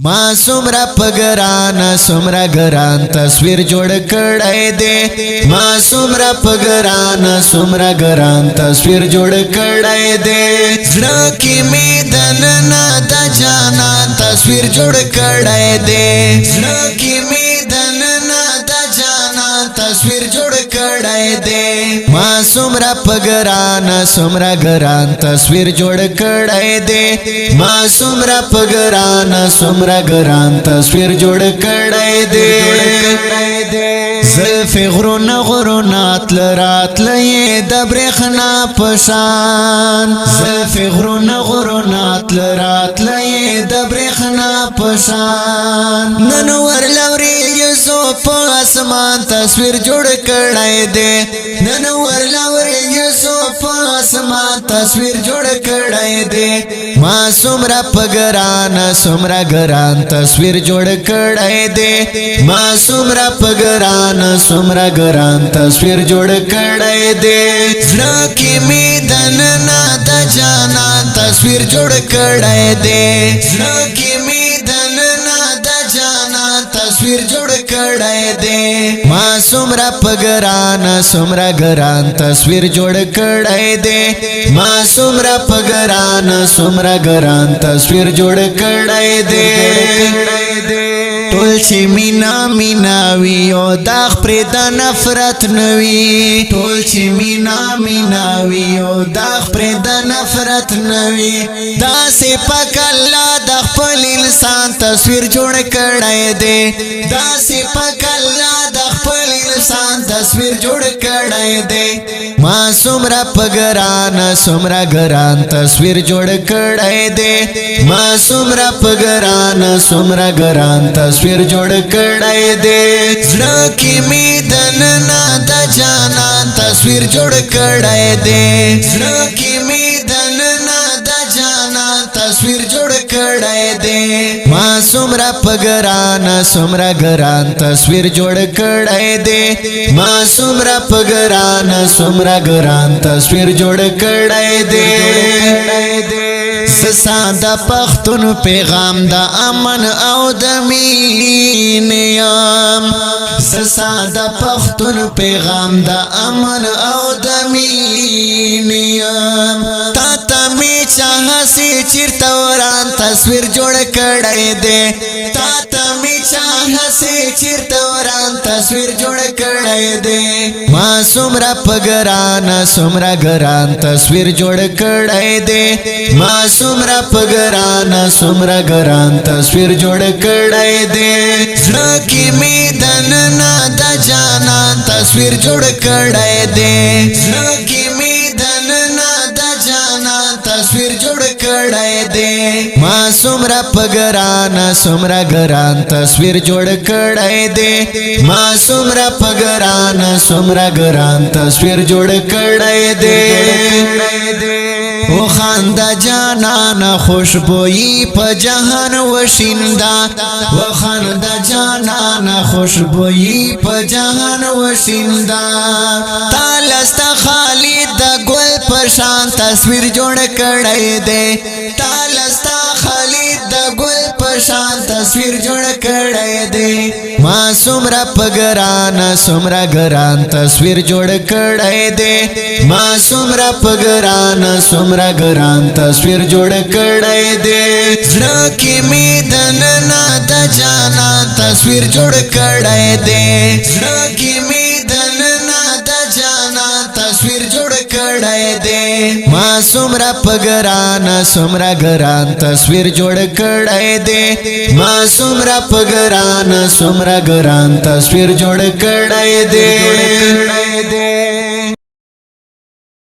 ما سمرا پگران سمرا گران تصویر جوڑ کڑای دے ما سمرا پگران سمرا گران تصویر جوڑ کڑای دے زړه کې می دننا د جانان تصویر جوړ کړای دے زړه کې می دننا د جانان تصویر جوړ کړای دے ما سمرا پگران سمرا گران تصویر جوړ کړای دے ما سمرا پگران سمرا گران تصویر جوړ کړای دے زلف غرون غرونات لرات لې د برېخنا پشان زلف غرون غرونات لرات لې د برېخنا پشان نن ور لوري یوسو په اسمان تصویر جوړ کړای دے نن ور لوري یوسو په اسمان تصویر جوړ کړای دے ما سمرا پگران سمرا گران تصویر جوړ کړای دے ما سمرا پگران سمرا گران تصویر جوړ کړای دے زړه کې می دننا د جانان تصویر جوړ کړای دے زړه کې می دننا د جانان تصویر جوړ کړای دے ما سمرا پگران سمرا گران تصویر جوړ کړای دے ما سمرا پگران سمرا گران تصویر جوړ کړای دے ټول چې مینا مینا وی او داغ پر د نفرت نوي ټول چې مینا مینا وی او داغ پر د نفرت نوي دا سه پک الله د خپل انسان تصویر جوړ کړای دے دا سه پک الله د خپل انسان تصویر جوړ کړای دے ما سمرا پگران سمرا گران تصویر جوړ کړای دے ما سمرا پگران سمرا گران تصویر جوړ کړای دے زړه کې می دننا د جانان تصویر جوړ کړای دے زړه کې می دننا د جانان تصویر جوړ کړای دے ما سمرا پگران سمرا گران تصویر جوړ کړای دے ما سمرا پگران سمرا گران تصویر جوړ کړای دے ساده پختون پیغام دا امن او د مینې یم ساده پختون پیغام دا امن او د مینې یم تا ته می چاهه سي چیرته وران تصویر جوړ کړای دے تا ته می چاهه سي چیرته وران تصویر جوړ کړای دے ما سمرا پگران سمرا گران تصویر جوړ کړای دے ما سمرا پگران سمرا گران تصویر جوړ کړای دے زړه کې می دننا د جانان تصویر جوړ کړای دے زړه کې می دننا د جانان تصویر جوړ کړای دے ما سمرا پگران سمرا گران تصویر جوړ کړای دے ما سمرا پگران سمرا گران تصویر جوړ کړای دے او خاندا جانان خوشبوئی په جهان وشیندا او خاندا جانان خوشبوئی په جهان وشیندا تالست خالد د ګل پر شان تصویر جوړ کړای دے تالست خالد د ګل پر شان تصویر جوړ کړای دے ما سمرا پگران سمرا گران تصویر جوړ کړای دے ما سمرا پگران سمرا گران تصویر جوړ کړای دے زړه کې می دننا د جانان تصویر جوړ کړای دے زړه کې می دننا د جانان تصویر جوړ کړای دے ما سمرا پگران سمرا گران تصویر جوړ کړای دے ما سمرا پگران سمرا گران تصویر جوړ کړای دے